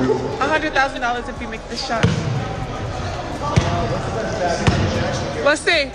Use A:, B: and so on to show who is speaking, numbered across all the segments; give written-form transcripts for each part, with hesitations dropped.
A: $100,000 if you make this shot. Let's see.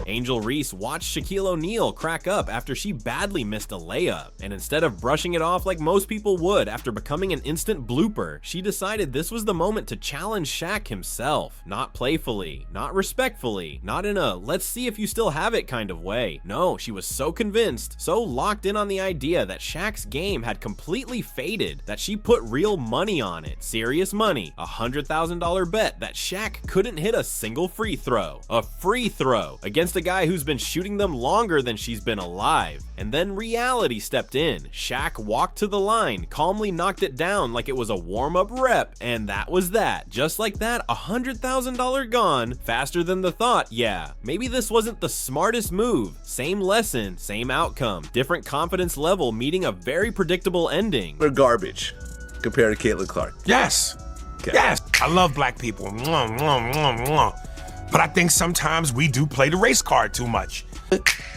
B: Angel Reese watched Shaquille O'Neal crack up after she badly missed a layup, and instead of brushing it off like most people would after becoming an instant blooper, she decided this was the moment to challenge Shaq himself. Not playfully, not respectfully, not in a let's see if you still have it kind of way. No, she was so convinced, so locked in on the idea that Shaq's game had completely faded that she put real money on it. Serious money, a $100,000 bet that Shaq couldn't hit a single free throw. A free throw against a guy who's been shooting them longer than she's been alive. And then reality stepped in. Shaq walked to the line, calmly knocked it down like it was a warm-up rep, and that was that. Just like that, $100,000 gone, faster than the thought. Yeah, maybe this wasn't the smartest move. Same lesson, same outcome. Different confidence level meeting a very predictable ending.
C: They're garbage compared to Caitlin Clark.
D: Yes. Okay. Yes. I love black people. Mwah, mwah, mwah, mwah. But I think sometimes we do play the race card too much.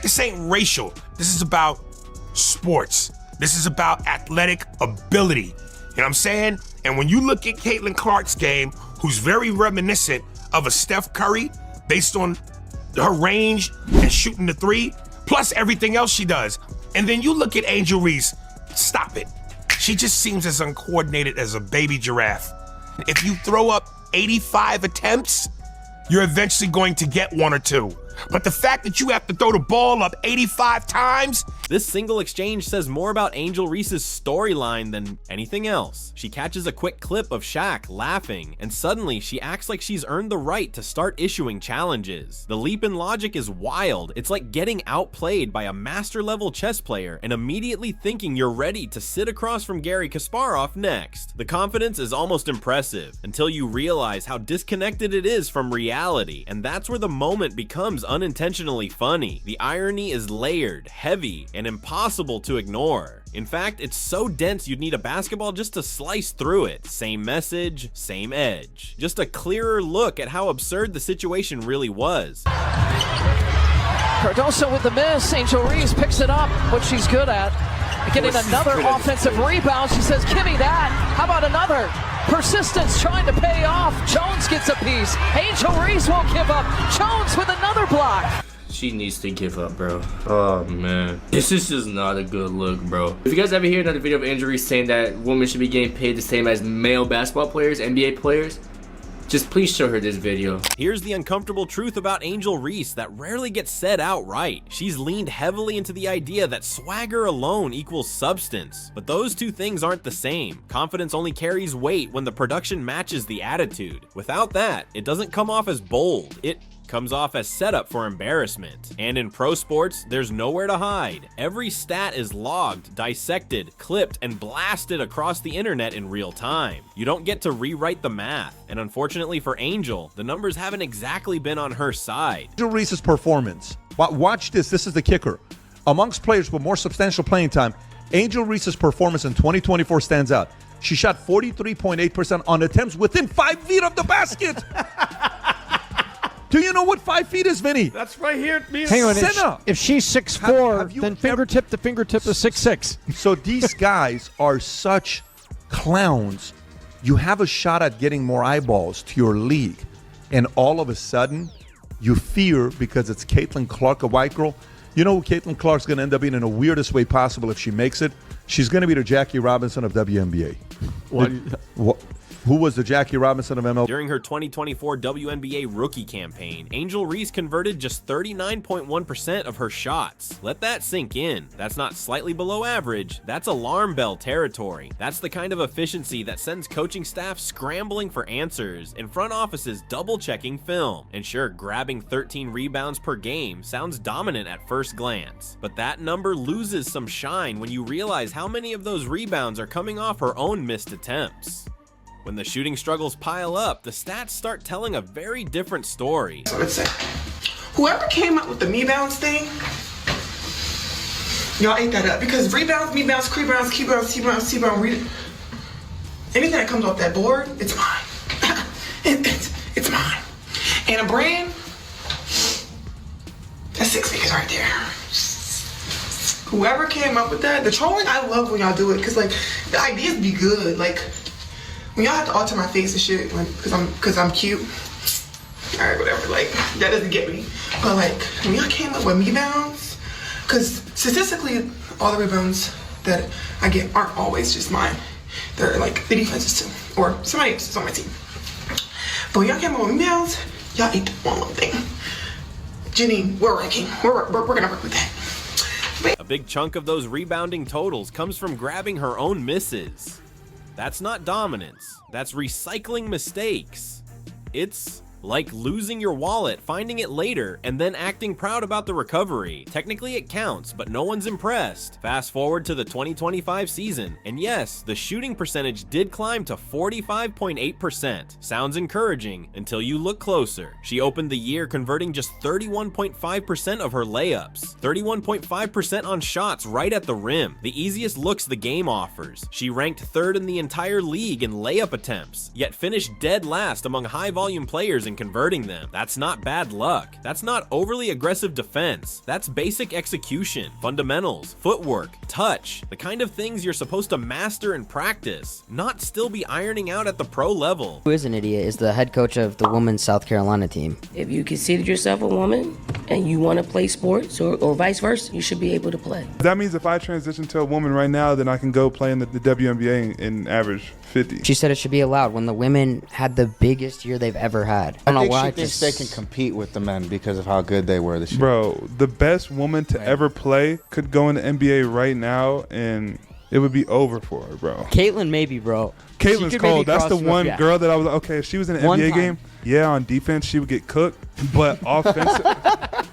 D: This ain't racial. This is about sports. This is about athletic ability. You know what I'm saying? And when you look at Caitlin Clark's game, who's very reminiscent of a Steph Curry based on her range and shooting the three, plus everything else she does. And then you look at Angel Reese, stop it. She just seems as uncoordinated as a baby giraffe. If you throw up 85 attempts, you're eventually going to get one or two. But the fact that you have to throw the ball up 85 times?
B: This single exchange says more about Angel Reese's storyline than anything else. She catches a quick clip of Shaq laughing, and suddenly she acts like she's earned the right to start issuing challenges. The leap in logic is wild. It's like getting outplayed by a master-level chess player and immediately thinking you're ready to sit across from Garry Kasparov next. The confidence is almost impressive until you realize how disconnected it is from reality, and that's where the moment becomes unintentionally funny. The irony is layered, heavy, and impossible to ignore. In fact, it's so dense you'd need a basketball just to slice through it. Same message, same edge. Just a clearer look at how absurd the situation really was.
E: Cardoso with the miss. Angel Reese picks it up, what she's good at. Getting another offensive rebound. She says, give me that. How about another? Persistence trying to pay off. Jones gets a piece. Angel Reese won't give up. Jones with another block.
F: She needs to give up, bro. Oh, man. This is just not a good look, bro. If you guys ever hear another video of Angel Reese saying that women should be getting paid the same as male basketball players, NBA players, just please show her this video.
B: Here's the uncomfortable truth about Angel Reese that rarely gets said outright. She's leaned heavily into the idea that swagger alone equals substance. But those two things aren't the same. Confidence only carries weight when the production matches the attitude. Without that, it doesn't come off as bold. It comes off as setup for embarrassment. And in pro sports, there's nowhere to hide. Every stat is logged, dissected, clipped, and blasted across the internet in real time. You don't get to rewrite the math. And unfortunately for Angel, the numbers haven't exactly been on her side.
G: Angel Reese's performance. Watch this. This is the kicker. Amongst players with more substantial playing time, Angel Reese's performance in 2024 stands out. She shot 43.8% on attempts within 5 feet of the basket. Do you know what 5 feet is, Vinny?
H: That's right here.
I: Hang on. If she's 6'4", then fingertip to fingertip is 6'6".
G: So these guys are such clowns. You have a shot at getting more eyeballs to your league, and all of a sudden, you fear because it's Caitlin Clark, a white girl. You know who Caitlin Clark's going to end up being in the weirdest way possible if she makes it? She's going to be the Jackie Robinson of WNBA. Who was the Jackie Robinson of MLB?
B: During her 2024 WNBA rookie campaign, Angel Reese converted just 39.1% of her shots. Let that sink in. That's not slightly below average, that's alarm bell territory. That's the kind of efficiency that sends coaching staff scrambling for answers and front offices double-checking film. And sure, grabbing 13 rebounds per game sounds dominant at first glance, but that number loses some shine when you realize how many of those rebounds are coming off her own missed attempts. When the shooting struggles pile up, the stats start telling a very different story.
A: So let's say, whoever came up with the me-bounds thing, y'all ate that up. Because rebounds, me-bounds, rebounds, key-bounds, T-bounds, T-bounds, anything that comes off that board, it's mine. it's mine. And a brand, that's 6 figures right there. whoever came up with that, the trolling, I love when y'all do it, cause like the ideas be good. Like when y'all have to alter my face and shit, cause I'm cute. All right, whatever. Like that doesn't get me. But like when y'all came up with rebounds, cause statistically, all the rebounds that I get aren't always just mine. They're like the defenses too, or somebody else is on my team. But when y'all came up with rebounds, y'all ate the one thing. Jenny, we're ranking. We're gonna work with that.
B: A big chunk of those rebounding totals comes from grabbing her own misses. That's not dominance. That's recycling mistakes. It's like losing your wallet, finding it later, and then acting proud about the recovery. Technically it counts, but no one's impressed. Fast forward to the 2025 season, and yes, the shooting percentage did climb to 45.8%. Sounds encouraging until you look closer. She opened the year converting just 31.5% of her layups, 31.5% on shots right at the rim, the easiest looks the game offers. She ranked third in the entire league in layup attempts, yet finished dead last among high-volume players in converting them. That's not bad luck. That's not overly aggressive defense. That's basic execution, fundamentals, footwork, touch, the kind of things you're supposed to master and practice, not still be ironing out at the pro level.
H: Who is an idiot is the head coach of the women's South Carolina team.
J: If you consider yourself a woman and you want to play sports or vice versa, you should be able to play.
K: That means if I transition to a woman right now, then I can go play in the WNBA and average 50.
H: She said it should be allowed when the women had the biggest year they've ever had.
L: I think she thinks they can compete with the men because of how good they were this year.
K: Bro, the best woman to ever play could go in the NBA right now and it would be over for her, bro.
H: Caitlyn maybe, bro.
K: Caitlyn's cold. That's the one girl that I was like, okay, if she was in an NBA game, yeah, on defense she would get cooked, but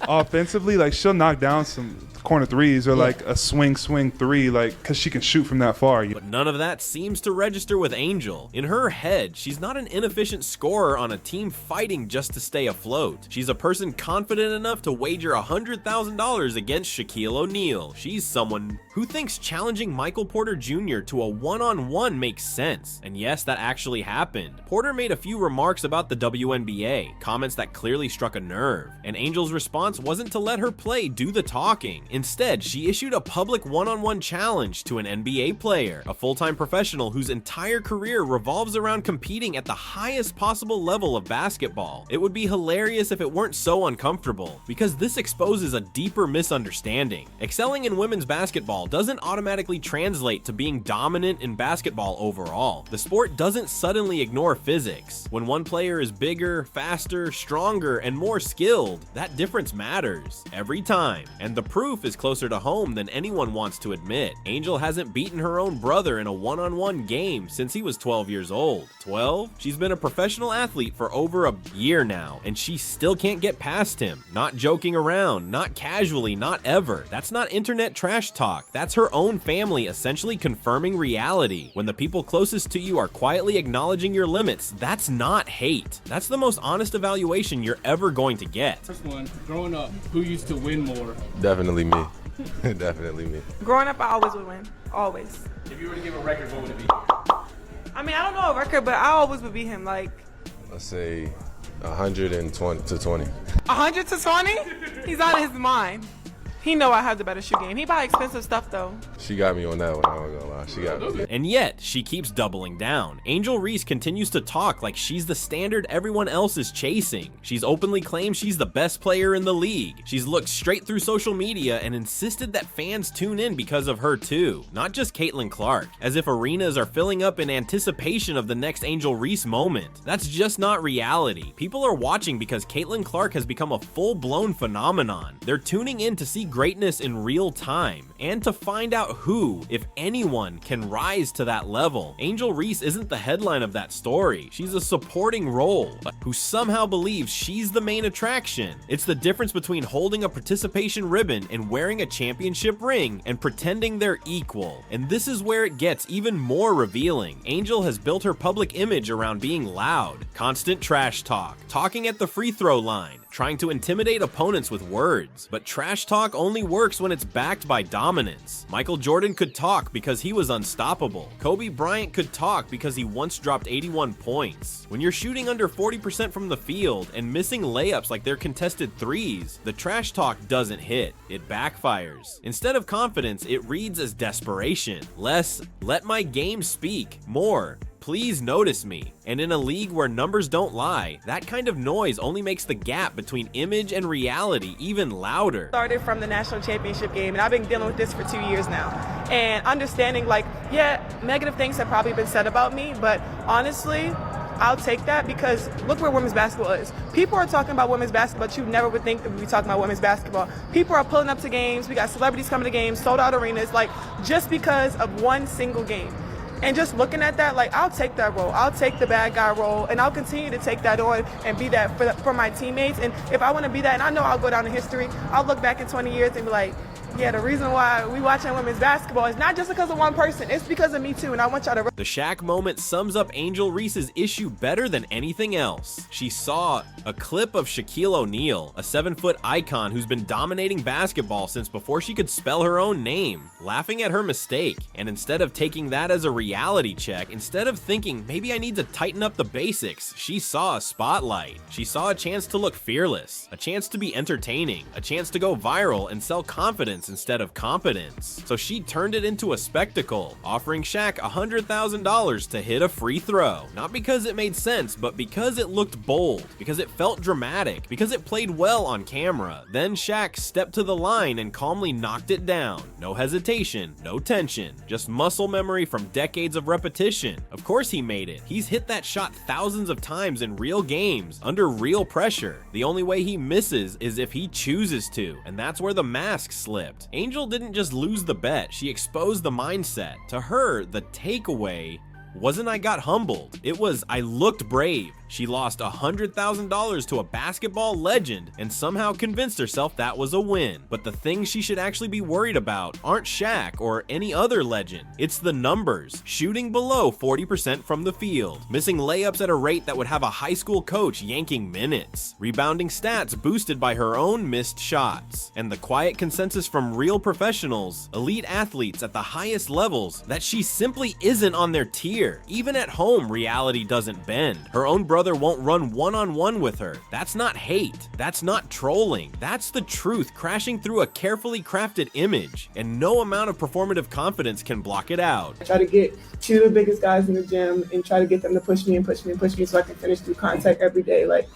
K: offensively, like she'll knock down some corner threes or like a swing three, like because she can shoot from that far.
B: But none of that seems to register with Angel. In her head, she's not an inefficient scorer on a team fighting just to stay afloat. She's a person confident enough to wager $100,000 against Shaquille O'Neal. She's someone who thinks challenging Michael Porter Jr. to a one-on-one makes sense. And yes, that actually happened. Porter made a few remarks about the WNBA, comments that clearly struck a nerve, and Angel's response wasn't to let her play do the talking. Instead, she issued a public one-on-one challenge to an NBA player, a full-time professional whose entire career revolves around competing at the highest possible level of basketball. It would be hilarious if it weren't so uncomfortable, because this exposes a deeper misunderstanding. Excelling in women's basketball doesn't automatically translate to being dominant in basketball overall. The sport doesn't suddenly ignore physics. When one player is bigger, faster, stronger, and more skilled, that difference matters every time. And the proof is closer to home than anyone wants to admit. Angel hasn't beaten her own brother in a one-on-one game since he was 12 years old. 12? She's been a professional athlete for over a year now, and she still can't get past him. Not joking around, not casually, not ever. That's not internet trash talk. That's her own family essentially confirming reality. When the people closest to you are quietly acknowledging your limits, that's not hate. That's the most honest evaluation you're ever going to get.
M: First one, growing up, who used to win more?
C: Definitely me. Definitely me.
N: Growing up, I always would win. Always.
M: If you were to give a record, what would it be?
N: I mean, I don't know a record, but I always would beat him. Like,
C: Let's say 120 to 20.
N: 100 to 20? He's out of his mind. He know I have the better shoe game. He buy expensive stuff though.
C: She got me on that one, I ain't gonna lie. She got me.
B: And yet, she keeps doubling down. Angel Reese continues to talk like she's the standard everyone else is chasing. She's openly claimed she's the best player in the league. She's looked straight through social media and insisted that fans tune in because of her too, not just Caitlin Clark, as if arenas are filling up in anticipation of the next Angel Reese moment. That's just not reality. People are watching because Caitlin Clark has become a full-blown phenomenon. They're tuning in to see greatness in real time and to find out who, if anyone, can rise to that level. Angel Reese isn't the headline of that story. She's a supporting role who somehow believes she's the main attraction. It's the difference between holding a participation ribbon and wearing a championship ring and pretending they're equal. And this is where it gets even more revealing. Angel has built her public image around being loud, constant trash talk, talking at the free throw line, trying to intimidate opponents with words. But trash talk only only works when it's backed by dominance. Michael Jordan could talk because he was unstoppable. Kobe Bryant could talk because he once dropped 81 points. When you're shooting under 40% from the field and missing layups like they're contested threes, the trash talk doesn't hit. It backfires. Instead of confidence, it reads as desperation. Less, let my game speak. More, please notice me. And in a league where numbers don't lie, that kind of noise only makes the gap between image and reality even louder.
N: Started from the national championship game, and I've been dealing with this for 2 years now. And understanding, like, yeah, negative things have probably been said about me, but honestly, I'll take that because look where women's basketball is. People are talking about women's basketball, but you never would think that we'd be talking about women's basketball. People are pulling up to games. We got celebrities coming to games, sold out arenas, like, just because of one single game. And just looking at that, like, I'll take that role. I'll take the bad guy role, and I'll continue to take that on and be that for my teammates. And if I want to be that, and I know I'll go down in history, I'll look back in 20 years and be like, yeah, the reason why we watching women's basketball is not just because of one person. It's because of me too, and I want y'all to...
B: The Shaq moment sums up Angel Reese's issue better than anything else. She saw a clip of Shaquille O'Neal, a 7-foot icon who's been dominating basketball since before she could spell her own name, laughing at her mistake. And instead of taking that as a reality check, instead of thinking, maybe I need to tighten up the basics, she saw a spotlight. She saw a chance to look fearless, a chance to be entertaining, a chance to go viral and sell confidence instead of competence. So she turned it into a spectacle, offering Shaq $100,000 to hit a free throw. Not because it made sense, but because it looked bold, because it felt dramatic, because it played well on camera. Then Shaq stepped to the line and calmly knocked it down. No hesitation, no tension, just muscle memory from decades of repetition. Of course he made it. He's hit that shot thousands of times in real games, under real pressure. The only way he misses is if he chooses to, and that's where the mask slipped. Angel didn't just lose the bet, she exposed the mindset. To her, the takeaway wasn't I got humbled, it was I looked brave. She lost $100,000 to a basketball legend and somehow convinced herself that was a win. But the things she should actually be worried about aren't Shaq or any other legend. It's the numbers. Shooting below 40% from the field. Missing layups at a rate that would have a high school coach yanking minutes. Rebounding stats boosted by her own missed shots. And the quiet consensus from real professionals, elite athletes at the highest levels, that she simply isn't on their tier. Even at home, reality doesn't bend. Her own brother won't run one-on-one with her. That's not hate. That's not trolling. That's the truth crashing through a carefully crafted image, and no amount of performative confidence can block it out.
N: I try to get two of the biggest guys in the gym and try to get them to push me and push me and push me so I can finish through contact every day. Like,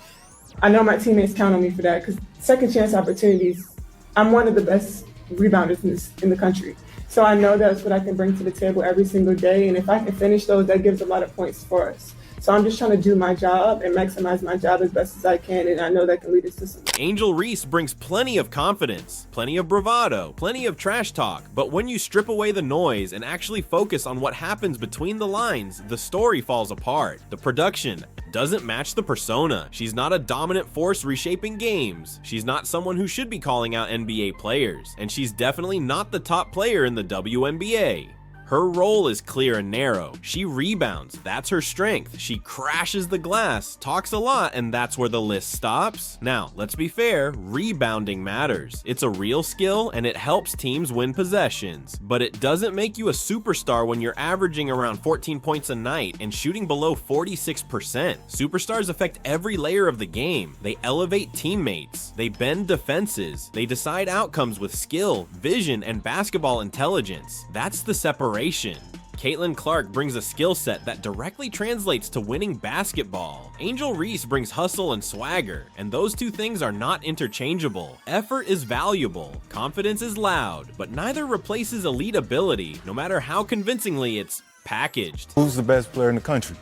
N: I know my teammates count on me for that because second chance opportunities, I'm one of the best rebounders in the country. So I know that's what I can bring to the table every single day, and if I can finish those, that gives a lot of points for us. So I'm just trying to do my job and maximize my job as best as I can, and I know that can lead us to something.
B: Angel Reese brings plenty of confidence, plenty of bravado, plenty of trash talk, but when you strip away the noise and actually focus on what happens between the lines, the story falls apart. The production doesn't match the persona. She's not a dominant force reshaping games. She's not someone who should be calling out NBA players, and she's definitely not the top player in the WNBA. Her role is clear and narrow. She rebounds, that's her strength. She crashes the glass, talks a lot, and that's where the list stops. Now, let's be fair, rebounding matters. It's a real skill and it helps teams win possessions. But it doesn't make you a superstar when you're averaging around 14 points a night and shooting below 46%. Superstars affect every layer of the game. They elevate teammates. They bend defenses. They decide outcomes with skill, vision, and basketball intelligence. That's the separation. Caitlin Clark brings a skill set that directly translates to winning basketball. Angel Reese brings hustle and swagger, and those two things are not interchangeable. Effort is valuable, confidence is loud, but neither replaces elite ability, no matter how convincingly it's packaged.
O: Who's the best player in the country?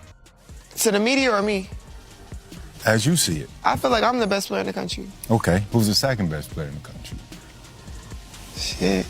A: To the media or me?
O: As you see it.
A: I feel like I'm the best player in the country.
O: Okay, who's the second best player in the country?
A: Shit.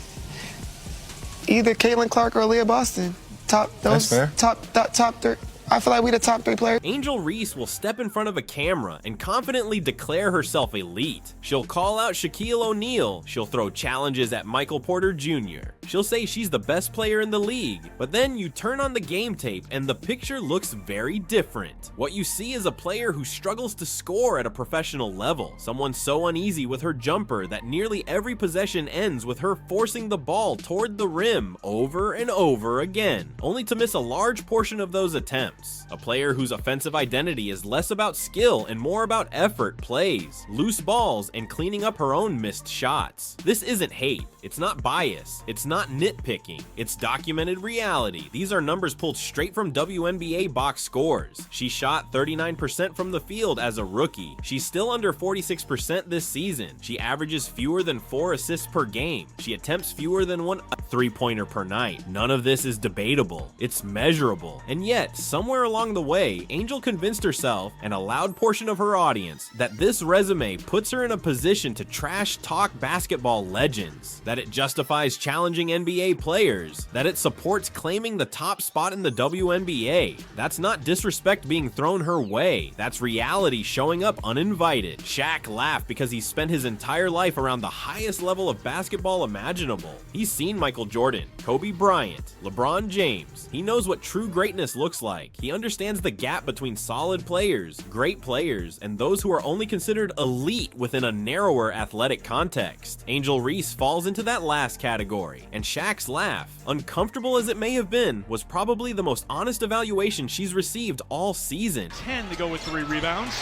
A: Either Caitlin Clark or Leah Boston. Top three. I feel like we the top three players.
B: Angel Reese will step in front of a camera and confidently declare herself elite. She'll call out Shaquille O'Neal. She'll throw challenges at Michael Porter Jr. She'll say she's the best player in the league, but then you turn on the game tape and the picture looks very different. What you see is a player who struggles to score at a professional level, someone so uneasy with her jumper that nearly every possession ends with her forcing the ball toward the rim over and over again, only to miss a large portion of those attempts. A player whose offensive identity is less about skill and more about effort plays, loose balls, and cleaning up her own missed shots. This isn't hate, it's not bias, it's not nitpicking, it's documented reality. These are numbers pulled straight from WNBA box scores. She shot 39% from the field as a rookie. She's still under 46% this season. She averages fewer than 4 assists per game. She attempts fewer than 1 3-pointer per night. None of this is debatable. It's measurable. And yet, somewhere along the way, Angel convinced herself and a loud portion of her audience that this resume puts her in a position to trash talk basketball legends, that it justifies challenging NBA players, that it supports claiming the top spot in the WNBA. That's not disrespect being thrown her way. That's reality showing up uninvited. Shaq laughed because he spent his entire life around the highest level of basketball imaginable. He's seen Michael Jordan, Kobe Bryant, LeBron James. He knows what true greatness looks like. He understands the gap between solid players, great players, and those who are only considered elite within a narrower athletic context. Angel Reese falls into that last category, and Shaq's laugh, uncomfortable as it may have been, was probably the most honest evaluation she's received all season.
P: 10 to go with 3 rebounds.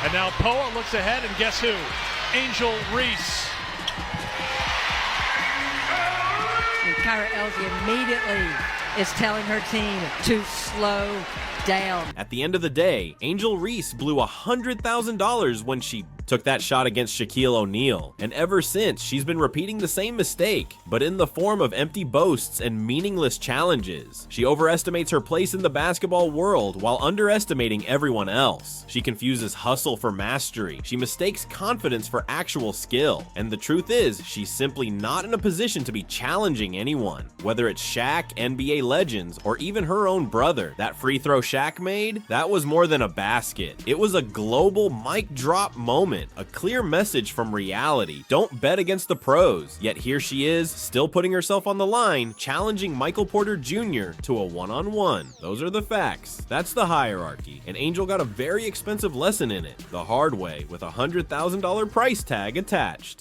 P: And now Poa looks ahead, and guess who? Angel Reese.
Q: And Kyra Elsie immediately is telling her team to slow down.
B: At the end of the day, Angel Reese blew $100,000 when she took that shot against Shaquille O'Neal, and ever since she's been repeating the same mistake, but in the form of empty boasts and meaningless challenges. She overestimates her place in the basketball world while underestimating everyone else. She confuses hustle for mastery. She mistakes confidence for actual skill, and the truth is, she's simply not in a position to be challenging anyone. Whether it's Shaq, NBA legends, or even her own brother. That free throw Shaq made, that was more than a basket. It was a global mic drop moment. A clear message from reality. Don't bet against the pros. Yet here she is, still putting herself on the line, challenging Michael Porter Jr. to a one-on-one. Those are the facts. That's the hierarchy. And Angel got a very expensive lesson in it, the hard way, with a $100,000 price tag attached.